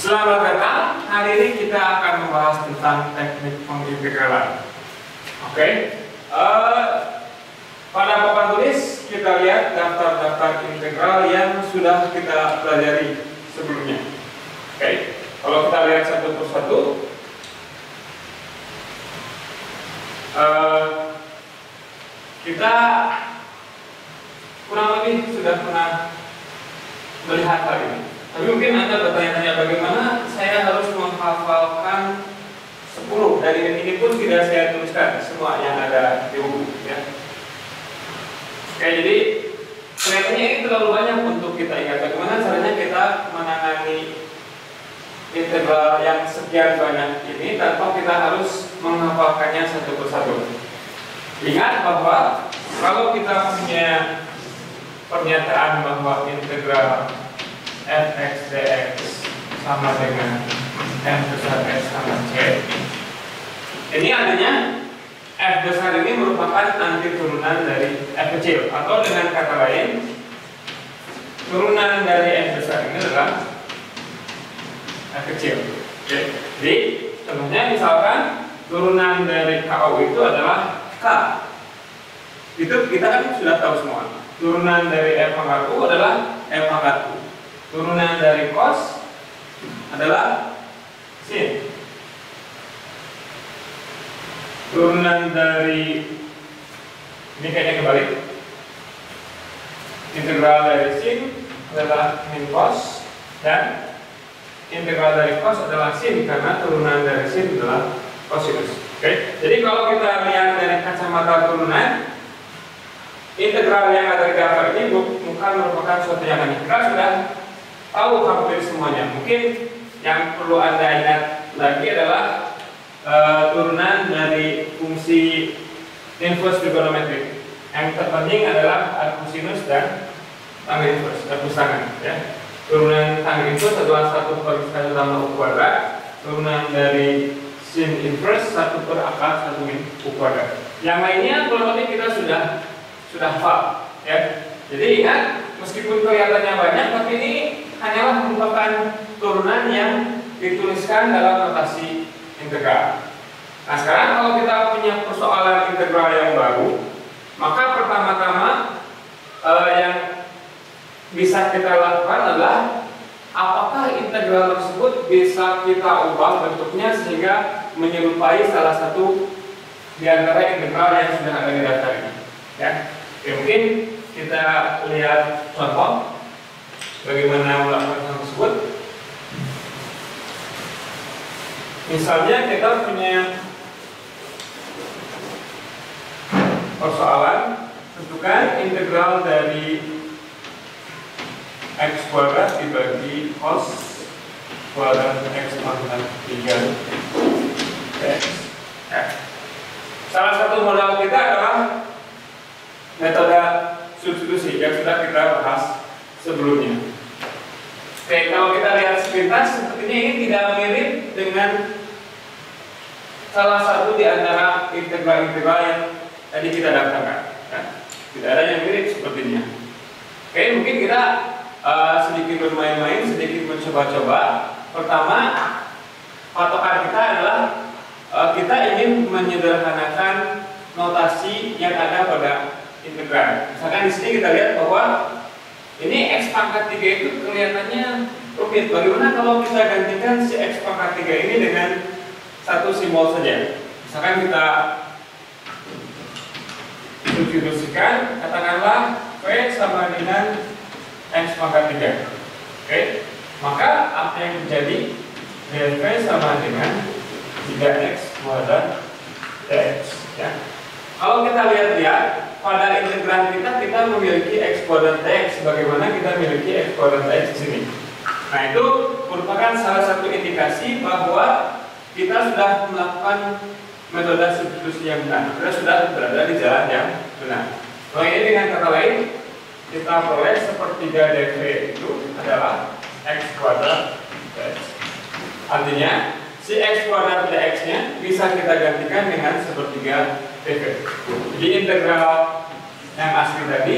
Selamat datang. Hari ini kita akan membahas tentang teknik pengintegralan. Oke. Pada papan tulis kita lihat daftar-daftar integral yang sudah kita pelajari sebelumnya. Oke. Kalau kita lihat satu persatu, kita kurang lebih sudah pernah melihat hal ini. Tapi mungkin Anda bertanya-tanya bagaimana saya harus menghafalkan 10 dari ini pun tidak saya tuliskan semua yang ada di buku ya. Oke, jadi kelihatannya ini terlalu banyak untuk kita ingat. Bagaimana caranya kita menangani integral yang sekian banyak ini tanpa kita harus menghafalkannya satu persatu. Ingat bahwa kalau kita punya pernyataan bahwa integral fx dx sama dengan f besar x sama c, ini artinya f besar ini merupakan anti turunan dari f kecil, atau dengan kata lain turunan dari f besar ini adalah f kecil. Oke. Jadi contohnya misalkan turunan dari KO itu adalah K. Itu kita kan sudah tahu semua. Turunan dari f pangkat U adalah f pangkat U. Turunan dari cos adalah sin. Turunan dari, ini kayaknya kebalik, integral dari sin adalah min cos, dan integral dari cos adalah sin karena turunan dari sin adalah cosinus. Oke. Jadi kalau kita lihat dari kacamata turunan, integral yang ada di daftar ini bukan merupakan suatu yang aneh. Kita sudah tahu hampir semuanya. Mungkin yang perlu Anda ingat lagi adalah turunan dari fungsi inverse trigonometri. Yang terpenting adalah arccosinus dan tangent inverse, gabus tangan ya. Turunan tangent inverse adalah 1/1 tambah U kuadrat. Turunan dari sin inverse 1/akar 1 min U kuadrat. Yang lainnya kurang lebih kita sudah hafal ya. Jadi ingat, meskipun kelihatannya banyak, tapi ini hanyalah merupakan turunan yang dituliskan dalam notasi integral. Nah, sekarang kalau kita punya persoalan integral yang baru, maka pertama-tama yang bisa kita lakukan adalah apakah integral tersebut bisa kita ubah bentuknya sehingga menyerupai salah satu di antara integral yang sudah ada di daftar ini ya. Oke, mungkin kita lihat contoh bagaimana melakukan hal tersebut. Misalnya kita punya persoalan, tentukan integral dari x kuadrat dibagi cos kuadrat x pangkat 3 x. Salah satu modal kita adalah metode substitusi yang sudah kita bahas sebelumnya. Oke, kalau kita lihat sepintas, sepertinya ini tidak mirip dengan salah satu di antara integral-integral yang tadi kita daftarkan ya. Tidak ada yang mirip sepertinya. Oke, mungkin kita sedikit bermain-main, sedikit mencoba-coba. Pertama, patokan kita adalah kita ingin menyederhanakan notasi yang ada pada integral. Misalkan di sini kita lihat bahwa ini x pangkat 3 itu kelihatannya rumit. Bagaimana kalau kita gantikan si x pangkat 3 ini dengan satu simbol saja? Misalkan kita substitusikan, katakanlah v sama dengan x pangkat 3. Oke, maka apa yang terjadi? dv sama dengan 3x kuadrat dx ya. Kalau kita lihat-lihat pada integral kita memiliki x kuadrat dx, sebagaimana kita memiliki x kuadrat dx di sini. Nah, itu merupakan salah satu indikasi bahwa kita sudah melakukan metode substitusi yang benar. Kita sudah berada di jalan yang benar. Kalau ini dengan kata lain, kita peroleh sepertiga dv itu adalah x kuadrat dx. Artinya si x kuadrat dx-nya bisa kita gantikan dengan sepertiga dv. Jadi integral yang asli tadi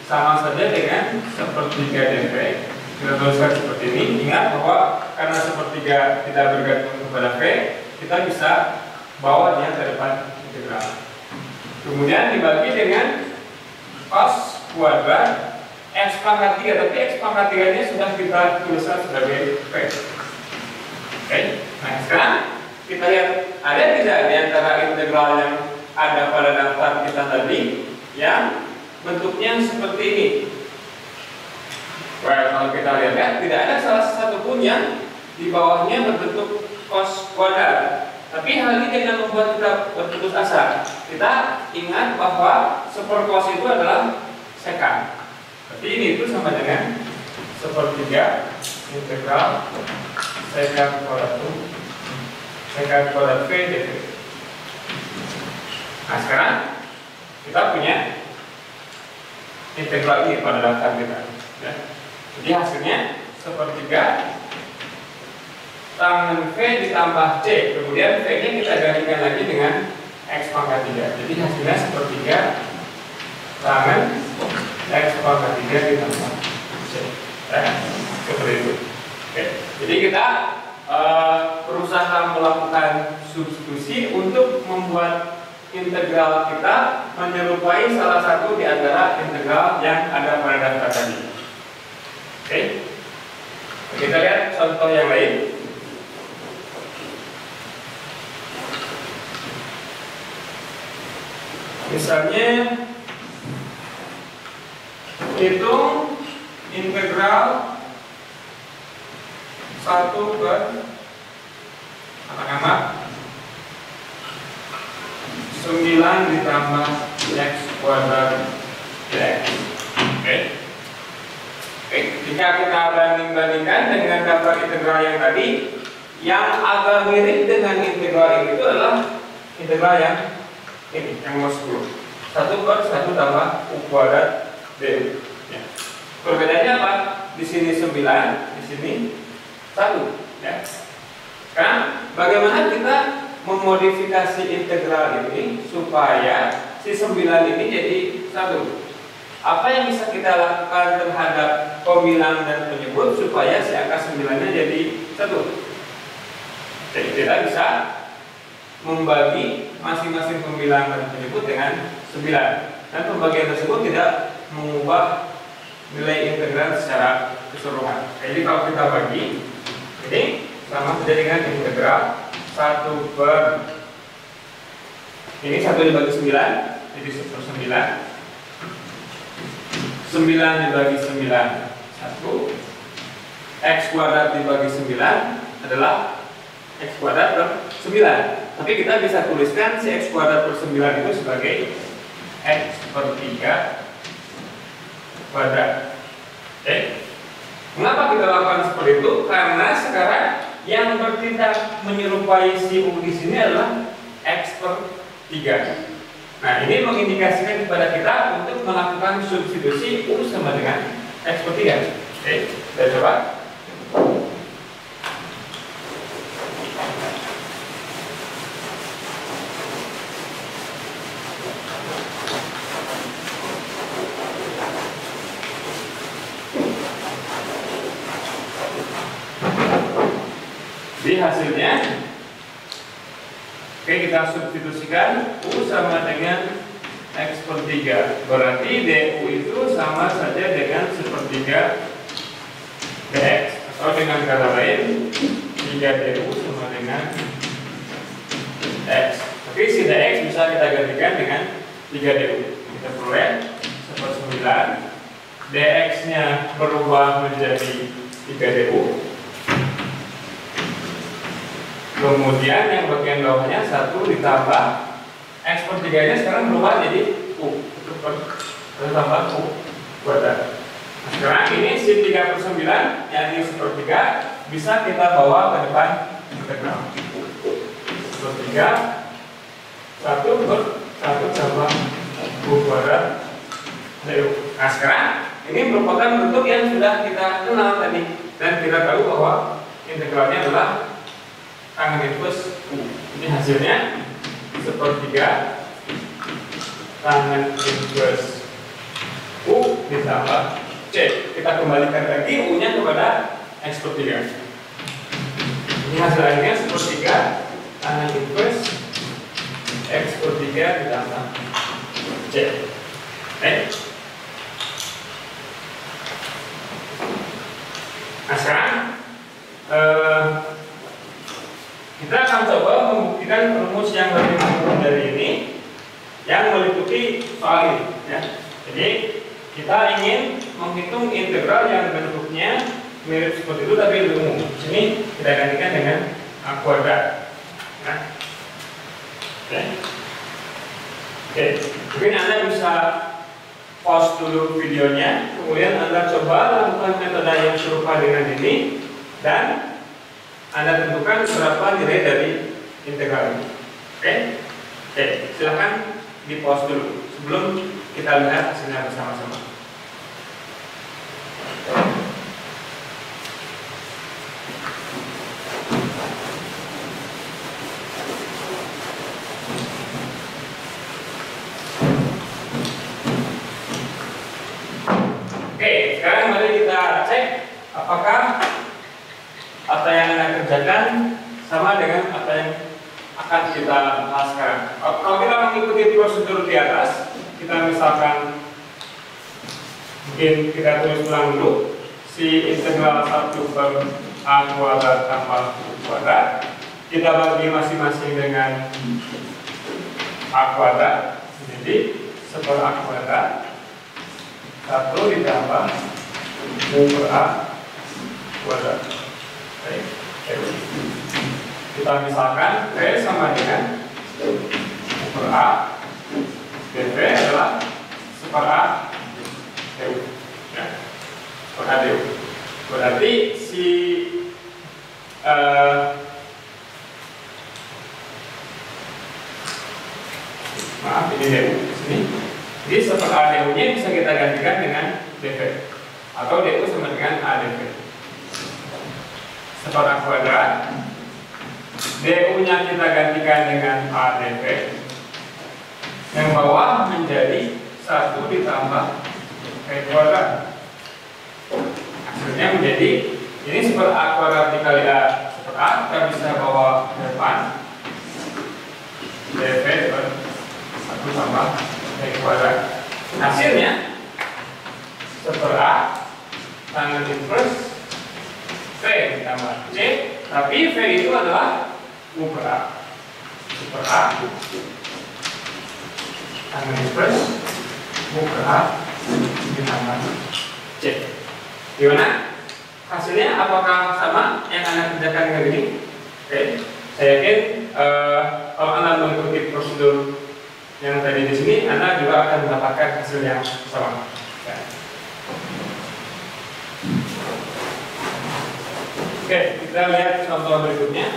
sama saja dengan sepertiga dv. Kita tuliskan seperti ini. Ingat bahwa K karena sepertiga tidak bergantung kepada V, kita bisa bawa dia ke depan integral. Kemudian dibagi dengan cos kuadrat X pangkat 3, tapi X pangkat 3 nya sudah kita tuliskan sebagai V. Oke, nah sekarang kita lihat ada tidak di antara integral yang ada pada daftar kita tadi yang bentuknya seperti ini. Well, kalau kita lihat ya, tidak ada salah satu pun yang di bawahnya berbentuk cos kuadrat. Tapi hal ini tidak membuat kita berputus asa. Kita ingat bahwa sepercos itu adalah sekant. Berarti ini itu sama dengan sepertiga integral sekant kuadrat V dV. Nah sekarang kita punya integral ini pada daftar kita. Ya. Jadi hasilnya sepertiga tangan V ditambah C, kemudian V nya kita gantikan lagi dengan X pangkat 3. Jadi hasilnya sepertiga tangan X pangkat 3 ditambah C. Ya, seperti itu. Oke. Jadi kita berusaha melakukan substitusi untuk membuat integral kita menyerupai salah satu di antara integral yang ada pada daftar tadi. Oke. Kita lihat contoh yang lain. Misalnya hitung integral 1 per katakanlah 9 ditambah X kuadrat dx. Oke. Jika kita banding-bandingkan dengan daftar integral yang tadi, yang agak mirip dengan integral ini itu adalah integral yang ini, yang nomor 10. 1 per 1 tambah U kuadrat du. Ya. Perbedaannya apa? Di sini 9, di sini 1. Ya. Sekarang bagaimana kita memodifikasi integral ini supaya si 9 ini jadi 1? Apa yang bisa kita lakukan terhadap pembilang dan penyebut supaya si angka 9-nya jadi 1? Jadi kita bisa membagi masing-masing pembilang dan penyebut dengan 9. Dan pembagian tersebut tidak mengubah nilai integral secara keseluruhan. Jadi kalau kita bagi, ini sama saja dengan integral 1 per ini 1 dibagi 9, jadi 1 per 9. 9 dibagi 9 1. X kuadrat dibagi 9 adalah X kuadrat per 9. Tapi kita bisa tuliskan si X kuadrat per 9 itu sebagai X per 3 kuadrat. Oke. Mengapa kita lakukan seperti itu? Karena sekarang yang bertindak menyerupai si U di sini adalah X per 3. Nah, ini mengindikasikan kepada kita untuk melakukan substitusi U sama dengan X per 3. Oke, kita coba. Di hasilnya, oke, kita substitusikan U sama dengan X per 3. Berarti DU itu sama saja dengan sepertiga dx. Atau dengan kata lain 3DU sama dengan X. Tapi si dx bisa kita gantikan dengan 3DU. Kita peroleh 1/9. dx nya berubah menjadi 3DU. Kemudian yang bagian bawahnya 1 ditambah X per 3 nya sekarang berubah jadi U. Tambah U kuadrat. Nah, sekarang ini si 3/9 yang ini 1/3 bisa kita bawa ke depan integral. 1/3 1 per 1 tambah U kuadrat du. Nah sekarang ini merupakan bentuk yang sudah kita kenal tadi. Dan kita tahu bahwa integralnya adalah tangan inverse U. Ini hasilnya 1/3 tangan inverse U ditambah C. Kita kembalikan lagi U nya kepada X per 3. Ini hasil akhirnya sepertiga tan inverse X per 3 ditambah C. Oke. Nah sekarang kita akan coba membuktikan rumus yang lebih mudah dari ini yang meliputi soal ini ya. Jadi kita ingin menghitung integral yang bentuknya mirip seperti itu tapi lebih umum. Di sini kita gantikan dengan A kuadrat. Nah. Oke, mungkin Anda bisa pause dulu videonya, kemudian Anda coba lakukan metode yang serupa dengan ini, dan Anda tentukan berapa nilai dari integral ini. Oke, silakan di pause dulu sebelum kita lihat hasilnya bersama-sama. Oke, sekarang mari kita cek apakah apa yang Anda kerjakan sama dengan apa yang akan kita bahas sekarang. Kalau kita mengikuti prosedur di atas, kita misalkan mungkin kita tulis ulang dulu si integral 1 per A kuadrat tambah U kuadrat, kita bagi masing-masing dengan A kuadrat, jadi 1 per A kuadrat 1 ditambah U per A kuadrat. Oke. Kita misalkan V sama dengan U per A, dV adalah 1 per A du ya, per A du. Berarti si maaf ini du di sini. Jadi 1 per A du-nya bisa kita gantikan dengan dV atau du sama dengan A dV. 1 per A kuadrat, du-nya kita gantikan dengan A dV, yang bawah menjadi 1 ditambah V kuadrat. Hasilnya menjadi ini 1 per A kuadrat dikali A 1 per A, kita bisa bawa ke depan dV per 1 tambah V kuadrat. Hasilnya 1 per A tangen inverse V ditambah C, tapi V itu adalah U per A. U per A tangen inverse U per A ditambah C. Gimana? Hasilnya apakah sama yang Anda kerjakan dengan ini? Oke, saya yakin kalau Anda mengikuti prosedur yang tadi di sini, Anda juga akan mendapatkan hasil yang sama. Ya. Oke, kita lihat contoh berikutnya.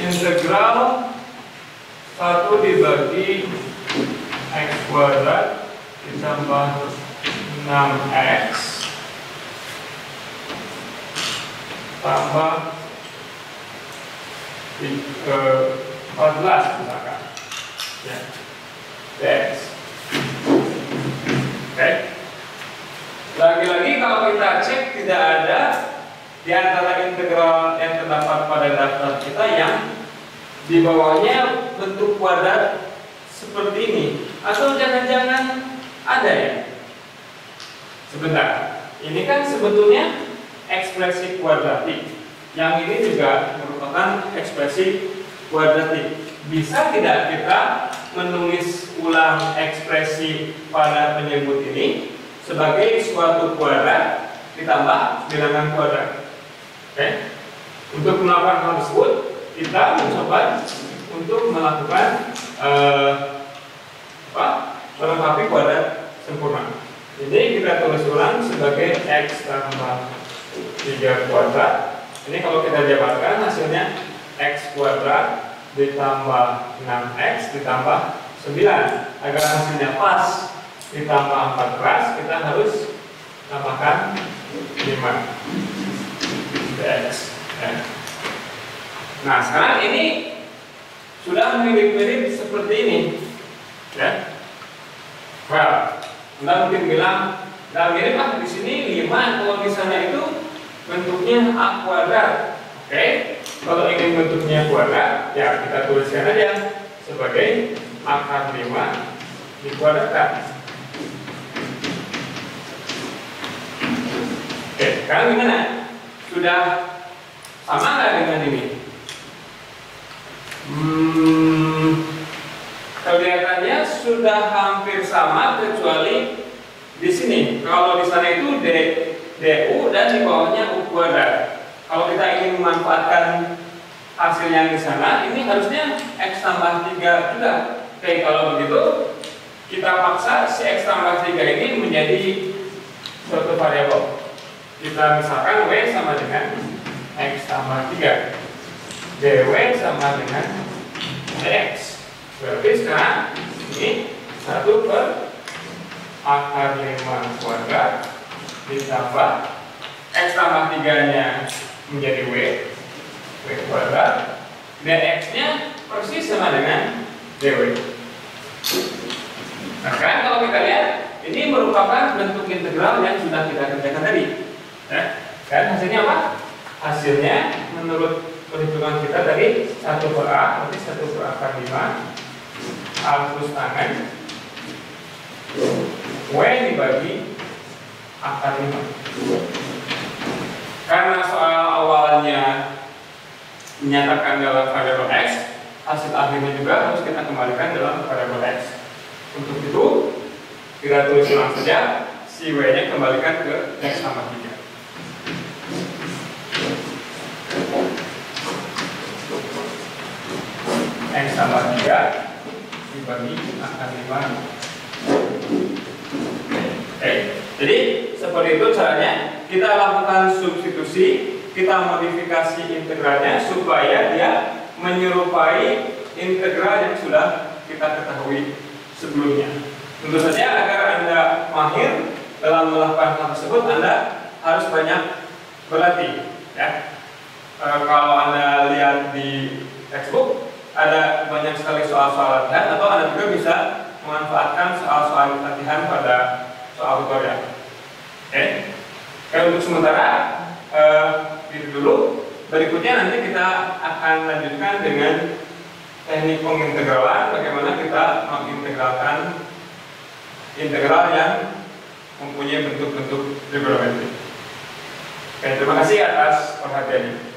Integral 1 dibagi X kuadrat ditambah 6X tambah 14 misalkan ya, X. Oke. Lagi-lagi kalau kita cek tidak ada di antara integral yang terdapat pada daftar kita yang di bawahnya bentuk kuadrat seperti ini, atau jangan-jangan ada ya? Sebentar, ini kan sebetulnya ekspresi kuadratik, yang ini juga merupakan ekspresi kuadratik. Bisa tidak kita menulis ulang ekspresi pada penyebut ini sebagai suatu kuadrat ditambah bilangan kuadrat? Oke. Untuk melakukan hal tersebut, kita mencoba untuk melakukan melengkapi kuadrat sempurna. Jadi kita tulis ulang sebagai X tambah 3 kuadrat. Ini kalau kita jabarkan hasilnya X kuadrat ditambah 6X ditambah 9. Agar hasilnya pas ditambah 14, kita harus tambahkan 5 X. Nah, sekarang ini sudah mirip-mirip seperti ini. mungkin bilang nggak mirip di sini 5, kalau di sana itu bentuknya A kuadrat. Oke, kalau ingin bentuknya kuadrat, ya kita tuliskan aja sebagai akar 5 dikuadratkan. Oke, sekarang gimana? Sudah sama nggak dengan ini? Kelihatannya sudah hampir sama kecuali di sini. Kalau di sana itu DU dan di bawahnya U kuadrat. Kalau kita ingin memanfaatkan hasil yang di sana, ini harusnya X tambah 3 juga. Oke, kalau begitu kita paksa si X tambah 3 ini menjadi suatu variabel. Kita misalkan W sama dengan X tambah 3, DW sama dengan DX. Berarti sekarang ini 1 per akar 5 kuadrat ditambah X tambah 3 nya menjadi W kuadrat, dx nya persis sama dengan dw. Nah sekarang kalau kita lihat, ini merupakan bentuk integral yang sudah kita kerjakan tadi. Dan hasilnya apa? Hasilnya menurut perhitungan kita tadi 1 per A, berarti 1 per akar 5 A plus tangan W dibagi akar 5. Karena soal awalnya menyatakan dalam variabel X, hasil akhirnya juga harus kita kembalikan dalam variabel X. Untuk itu, kita tulis ulang saja, si W nya kembalikan ke X tambah 3. X tambah 3 dibagi akar 5. Oke, jadi seperti itu caranya. Kita lakukan substitusi, kita modifikasi integralnya supaya dia menyerupai integral yang sudah kita ketahui sebelumnya. Tentu saja agar Anda mahir dalam melakukan hal tersebut, Anda harus banyak berlatih. Ya. Kalau Anda lihat di textbook, ada banyak sekali soal-soal latihan, atau Anda juga bisa memanfaatkan soal-soal latihan pada soal tutorial. Oke. Untuk sementara itu dulu. Berikutnya nanti kita akan lanjutkan dengan teknik pengintegralan, bagaimana kita mengintegralkan integral yang mempunyai bentuk-bentuk trigonometri. Oke, terima kasih atas perhatiannya.